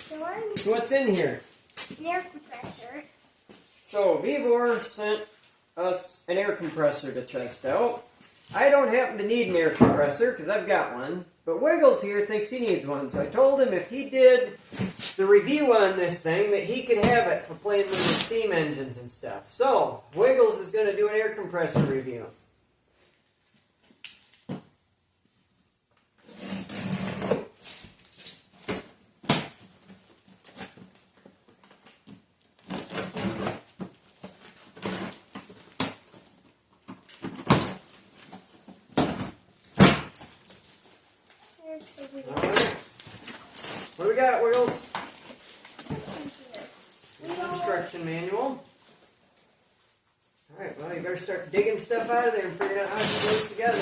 So what's in here? An air compressor. So Vevor sent us an air compressor to test out. I don't happen to need an air compressor because I've got one, but Wiggles here thinks he needs one. So I told him if he did the review on this thing that he could have it for playing with the steam engines and stuff. So Wiggles is going to do an air compressor review. Alright. What do we got, Wiggles? Instruction manual. Alright, well, you better start digging stuff out of there and figuring out how it goes together.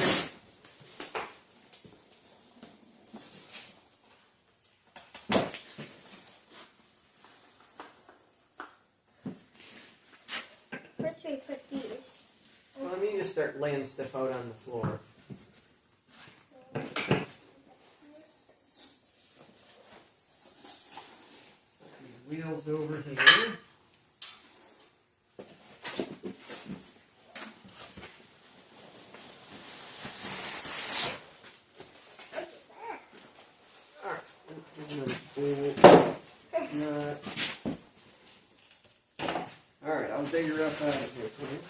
Where's we put these? Well, I mean, you just start laying stuff out on the floor. Wheels over here. Alright, alright, I'll dig her up out of here, please.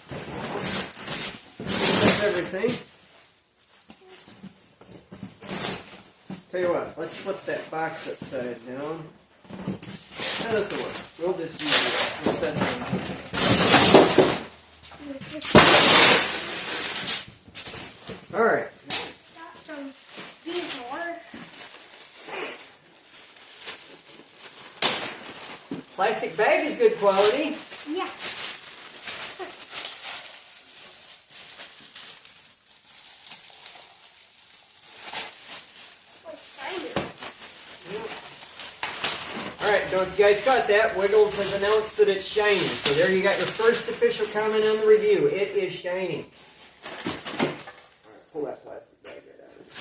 That's everything. Tell you what, let's flip that box upside down. How does it work? We'll just use it. We'll set it on. Alright. Stop from Vevor. Plastic bag is good quality. Yeah. Alright, don't you guys caught that? Wiggles has announced that it's shiny. So there you got your first official comment on the review. It is shiny. Alright, pull that plastic bag right out of it.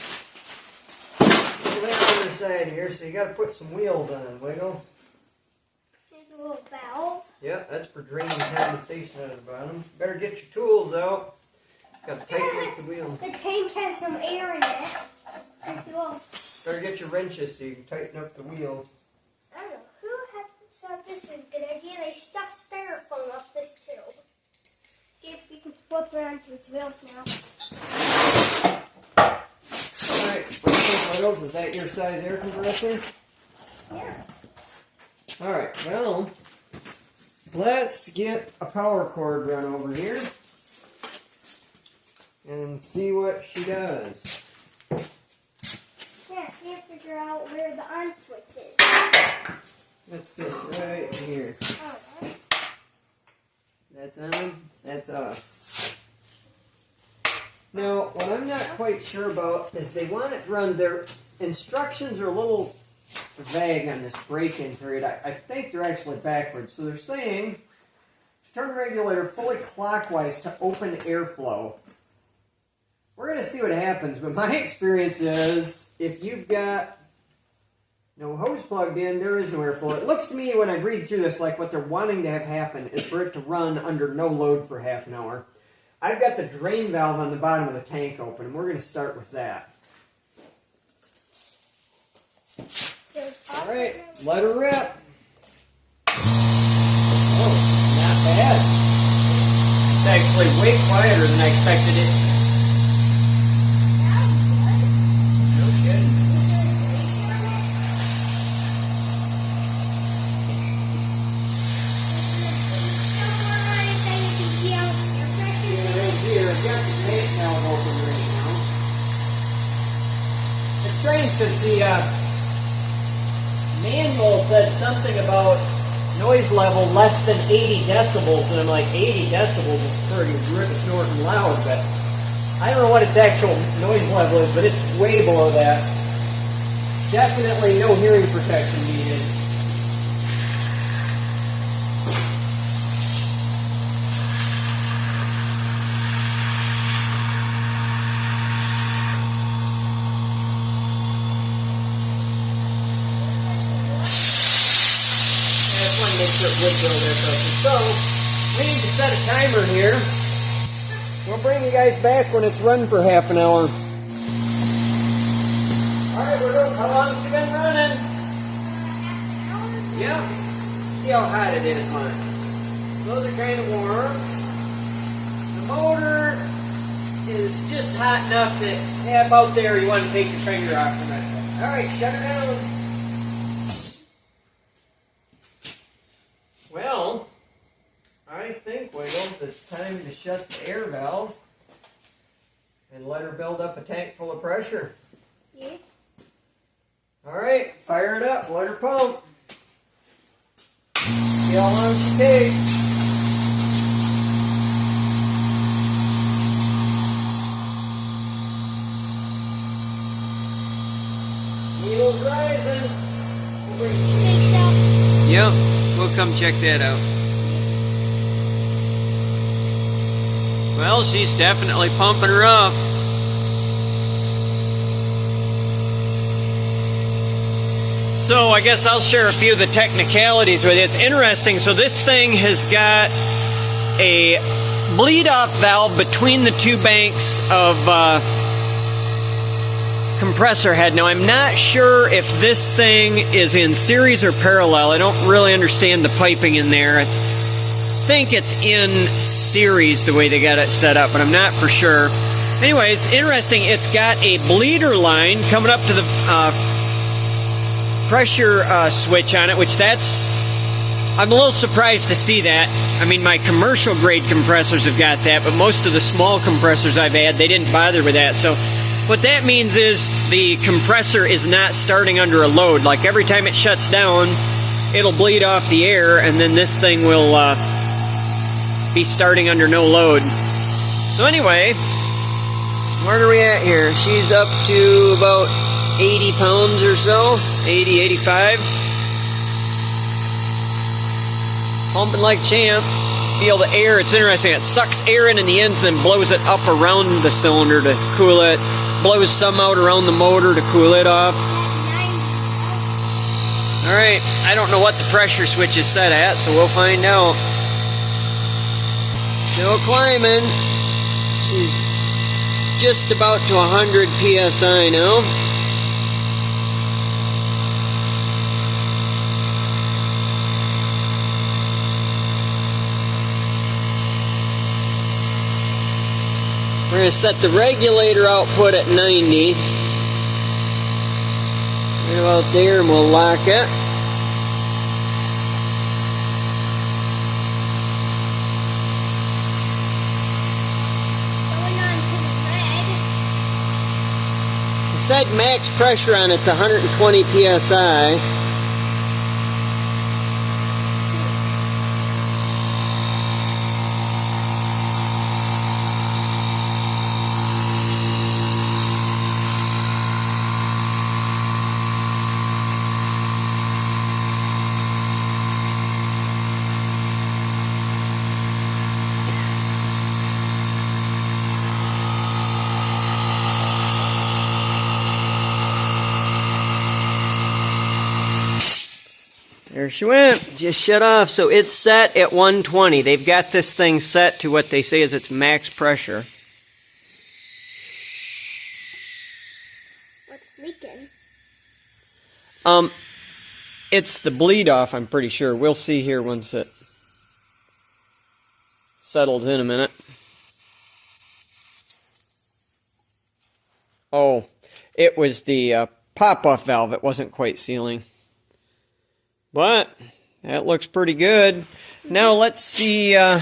Pull that on the side here, so you got to put some wheels on, Wiggles. There's a little valve. Yep, that's for draining condensation out of the bottom. Better get your tools out. Got to tighten up the wheel. The tank has some air in it. Better get your wrenches so you can tighten up the wheels. I don't know who thought this was a good idea. They stuffed styrofoam up this tube. See if we can flip around to its wheels now. Alright, Wiggles, is that your size air compressor? Yeah. Alright, well, let's get a power cord run over here and see what she does. Yeah, I can't figure out where the on switch is. What's this right here? Oh, That's on, that's off. Now, what I'm not quite sure about is they want it run, their instructions are a little vague on this break-in period. I think they're actually backwards. So they're saying, turn regulator fully clockwise to open airflow. We're going to see what happens, but my experience is if you've got no hose plugged in, there is no airflow. It looks to me when I read through this like what they're wanting to have happen is for it to run under no load for half an hour. I've got the drain valve on the bottom of the tank open, and we're going to start with that. Alright, let her rip. Oh, not bad. It's actually way quieter than I expected it. No kidding. Here, I've got the tank valve open right now. It's strange because the manual said something about noise level less than 80 decibels, and I'm like, 80 decibels is pretty snorting loud, but I don't know what its actual noise level is, but it's way below that. Definitely no hearing protection needed. it would build air pressure. So, we need to set a timer here. We'll bring you guys back when it's run for half an hour. Alright, how long has it been running? Yep. See how hot it is, man. Those are kind of warm. The motor is just hot enough that, yeah, about there you want to take your finger off from it. Alright, shut her down. Well, I think, Wiggles, it's time to shut the air valve and let her build up a tank full of pressure. Yeah. Alright, fire it up, let her pump. See how long she takes. Needle's rising. Yep, we'll come check that out. Well, she's definitely pumping her up. So I guess I'll share a few of the technicalities with you. It's interesting. So this thing has got a bleed-off valve between the two banks of compressor head. Now I'm not sure if this thing is in series or parallel. I don't really understand the piping in there. I think it's in series the way they got it set up, but I'm not for sure. Anyways, interesting. It's got a bleeder line coming up to the pressure switch on it, which I'm a little surprised to see that. I mean, my commercial grade compressors have got that, but most of the small compressors I've had, they didn't bother with that. So what that means is the compressor is not starting under a load. Like every time it shuts down, it'll bleed off the air, and then this thing will be starting under no load. So anyway, where are we at here? She's up to about 80 pounds or so, 80, 85. Pumping like champ. Feel the air. It's interesting. It sucks air in the ends and then blows it up around the cylinder to cool it. Blows some out around the motor to cool it off. Alright, I don't know what the pressure switch is set at, so we'll find out. Still climbing. She's just about to 100 psi now. We're going to set the regulator output at 90. Right about there, and we'll lock it. Going on to the red. It said max pressure on it's 120 psi. There she went. Just shut off. So it's set at 120. They've got this thing set to what they say is its max pressure. What's leaking? It's the bleed off, I'm pretty sure. We'll see here once it settles in a minute. Oh, it was the pop-off valve. It wasn't quite sealing. But that looks pretty good. Now let's see. Yeah,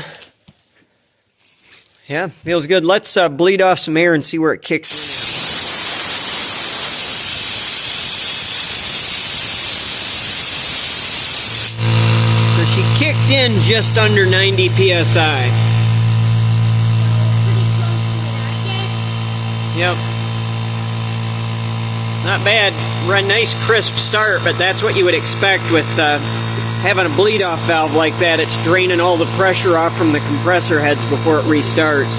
feels good. Let's bleed off some air and see where it kicks in. So she kicked in just under 90 psi. So pretty close to it, I guess. Yep. Not bad. A nice crisp start, but that's what you would expect with having a bleed-off valve like that. It's draining all the pressure off from the compressor heads before it restarts.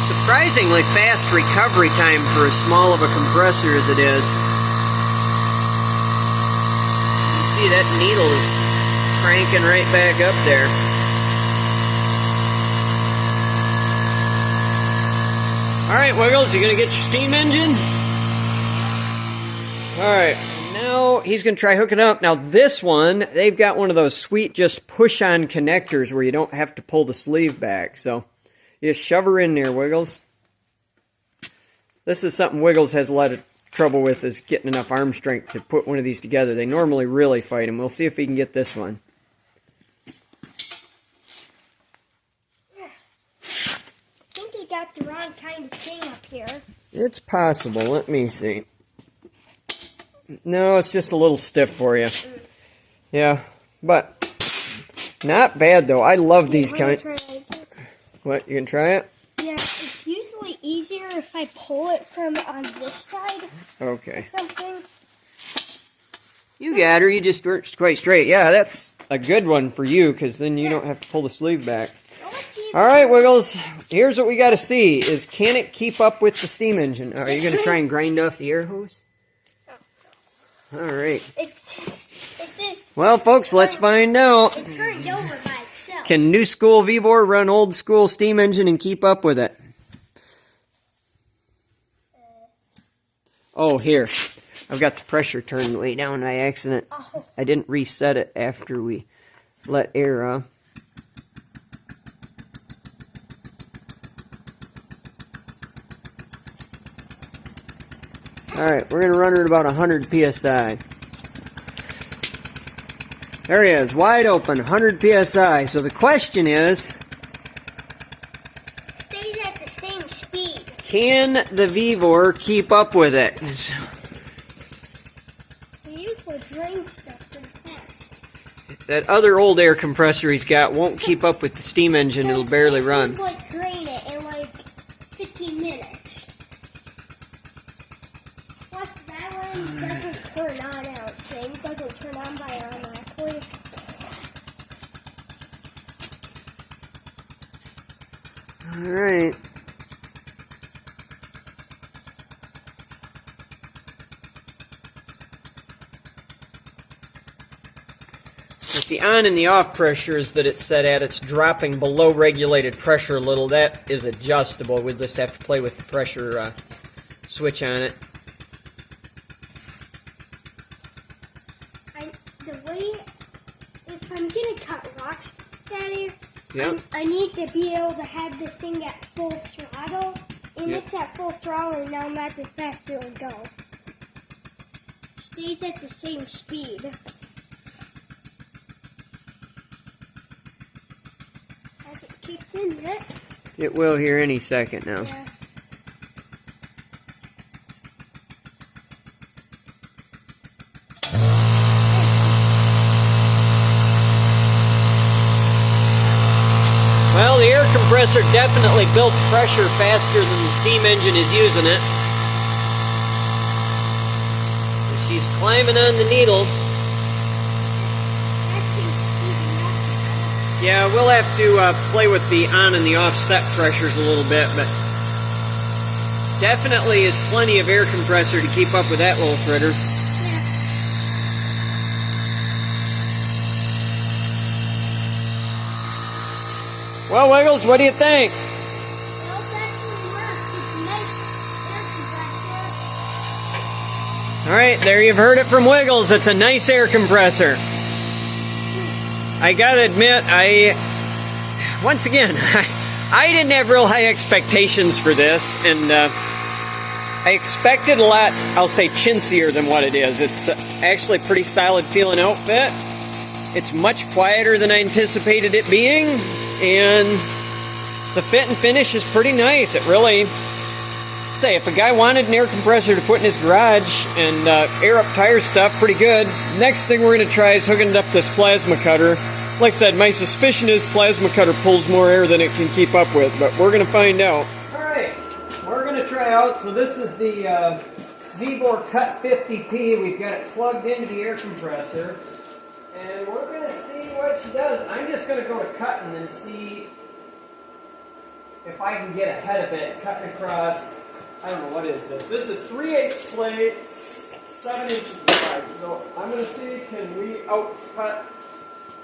Surprisingly fast recovery time for as small of a compressor as it is. You see that needle is cranking right back up there. Alright, Wiggles, you gonna get your steam engine? Alright, now he's gonna try hooking up. Now this one, they've got one of those sweet just push-on connectors where you don't have to pull the sleeve back. So you just shove her in there, Wiggles. This is something Wiggles has a lot of trouble with, is getting enough arm strength to put one of these together. They normally really fight him. We'll see if he can get this one. I think we got the wrong kind of thing up here. It's possible. Let me see. No, it's just a little stiff for you. Yeah, but not bad though. I love these kinds. What, you can try it? Yeah, it's usually easier if I pull it from on this side. Okay. Or something. You got her. You just worked quite straight. Yeah, that's a good one for you, because then you don't have to pull the sleeve back. All right, Wiggles. Here's what we got to see: is can it keep up with the steam engine? Are you going to try and grind off the air hose? All right. It's just. Well, folks, let's find out. It turned over by itself. Can new school Vevor run old school steam engine and keep up with it? Oh, here. I've got the pressure turned way down by accident. Oh. I didn't reset it after we let air off. Alright, we're going to run her at about 100 psi. There he is, wide open, 100 psi. So the question is, It stays at the same speed. can the Vevor keep up with it? We usually drain stuff pretty fast. That other old air compressor he's got won't keep up with the steam engine, it'll barely run. We like drain it in like 15 minutes. Plus that one doesn't turn on out, same doesn't turn on by automatically. Alright. But the on and the off pressure is that it's set at, it's dropping below regulated pressure a little. That is adjustable. We'll just have to play with the pressure switch on it. The way, if I'm gonna cut rocks, Daddy, Yep. I need to be able to have this thing at full throttle, and Yep. it's at full throttle, and now that's as fast as it'll go. Stays at the same speed. Has it kicked in yet? It will here any second now. Yeah. Well, the air compressor definitely built pressure faster than the steam engine is using it. She's climbing on the needle. Yeah, we'll have to play with the on and the off set pressures a little bit, but definitely is plenty of air compressor to keep up with that little critter. Well, Wiggles, what do you think? Well, that actually works. It's a nice air compressor. All right, there you've heard it from Wiggles. It's a nice air compressor. I gotta admit, once again, I didn't have real high expectations for this, and I expected a lot, I'll say, chintzier than what it is. It's actually a pretty solid feeling outfit. It's much quieter than I anticipated it being, and the fit and finish is pretty nice. It really, say, if a guy wanted an air compressor to put in his garage and air up tire stuff, pretty good. Next thing we're going to try is hooking up this plasma cutter. Like I said, my suspicion is plasma cutter pulls more air than it can keep up with, but we're going to find out. Alright, we're going to try out, so this is the Vevor Cut 50P. We've got it plugged into the air compressor, and we're going to see what she does. I'm just going to go to cutting and see if I can get ahead of it, cutting across. I don't know, what is this? This is 3/8 plate, 7 inches wide. So I'm going to see, can we outcut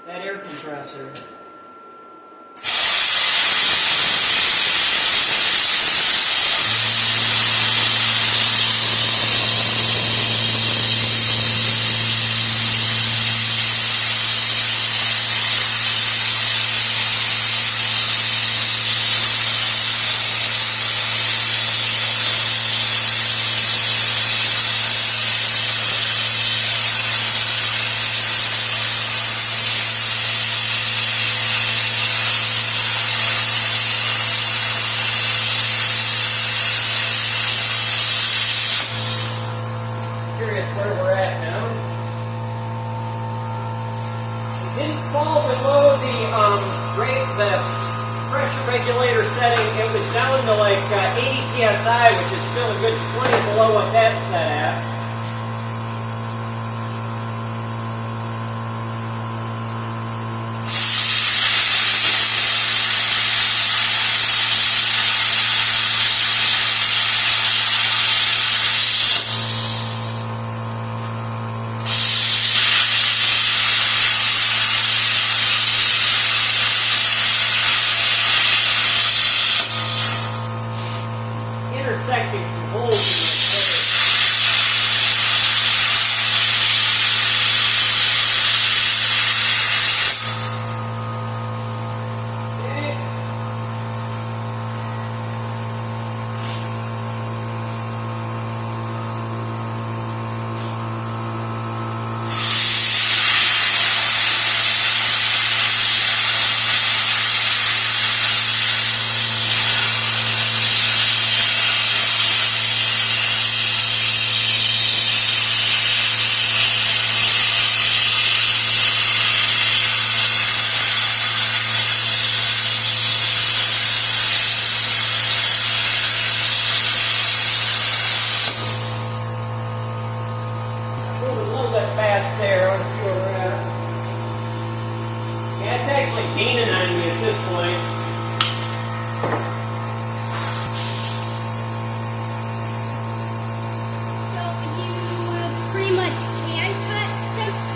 that air compressor? Curious where we're at now. It didn't fall below the pressure regulator setting. It was down to like 80 psi, which is still a good 20 below what that's set at. Intersecting some holes in this fast there. I want to see where we're at. Yeah, it's actually gaining on me at this point. So you pretty much can cut something.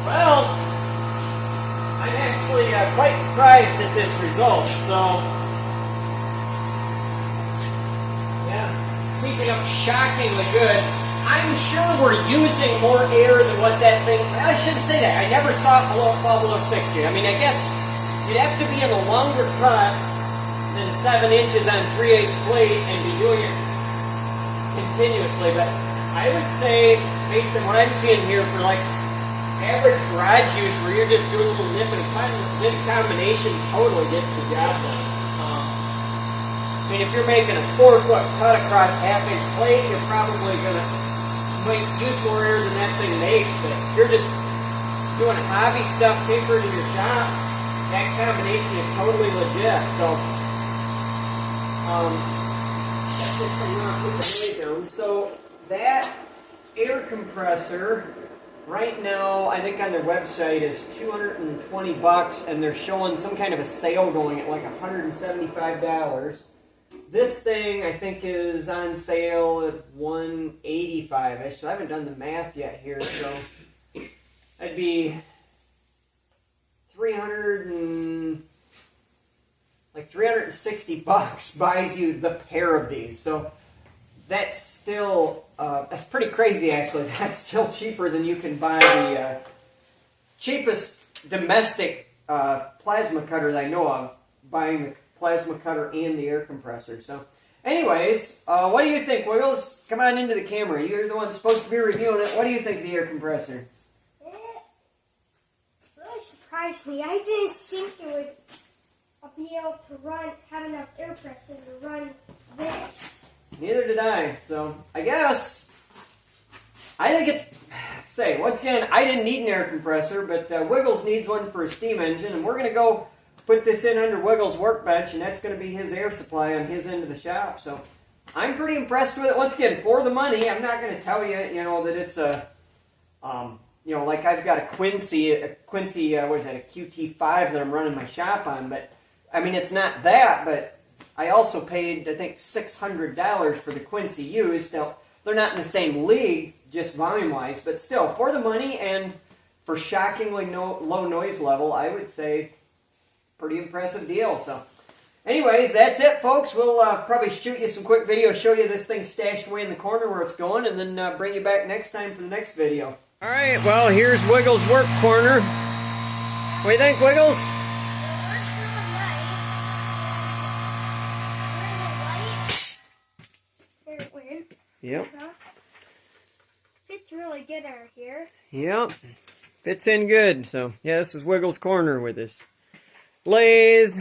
Well, I'm actually quite surprised at this result. So, yeah, keeping up shockingly good. I'm sure we're using more air than what that thing. I shouldn't say that. I never saw it fall below 60. I mean, I guess you'd have to be in a longer cut than 7 inches on 3/8 plate and be doing it continuously. But I would say, based on what I'm seeing here, for like average garage use where you're just doing a little nip and cut, this combination totally gets the job done. I mean, if you're making a 4-foot cut across half-inch plate, you're probably going to use more air than that thing makes. But if you're just doing hobby stuff, tinkering in your shop, that combination is totally legit. So, set this thing off with the hay down. So, that air compressor right now, I think on their website is $220, and they're showing some kind of a sale going at like $175. This thing, I think, is on sale at $185. So I haven't done the math yet here, so that'd be $360 buys you the pair of these. So that's still that's pretty crazy, actually. That's still cheaper than you can buy the cheapest domestic plasma cutter that I know of, buying the plasma cutter and the air compressor. So, anyways, what do you think, Wiggles? Come on into the camera. You're the one supposed to be reviewing it. What do you think of the air compressor? It really surprised me. I didn't think it would be able to have enough air pressure to run this. Neither did I. So, I guess I think it. Say once again, I didn't need an air compressor, but Wiggles needs one for a steam engine, and we're gonna go put this in under Wiggles' workbench, and that's gonna be his air supply on his end of the shop. So I'm pretty impressed with it. Once again, for the money, I'm not gonna tell you, that it's a, like I've got a Quincy, what is that, a QT5 that I'm running my shop on, but I mean it's not that, but I also paid I think $600 for the Quincy used. Now they're not in the same league, just volume-wise, but still, for the money and for shockingly low noise level, I would say pretty impressive deal. So, anyways, that's it, folks. We'll probably shoot you some quick videos, show you this thing stashed away in the corner where it's going, and then bring you back next time for the next video. All right, well, here's Wiggles' work corner. What do you think, Wiggles? Yep. Fits really good out here. Yep. Fits in good. So, yeah, this is Wiggles' corner with his lathe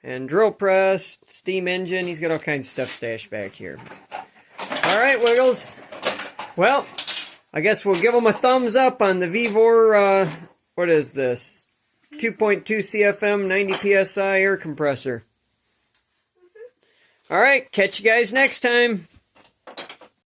and drill press, steam engine. He's got all kinds of stuff stashed back here. All right, Wiggles. Well, I guess we'll give him a thumbs up on the Vevor, what is this? 2.2 CFM 90 PSI air compressor. All right, catch you guys next time.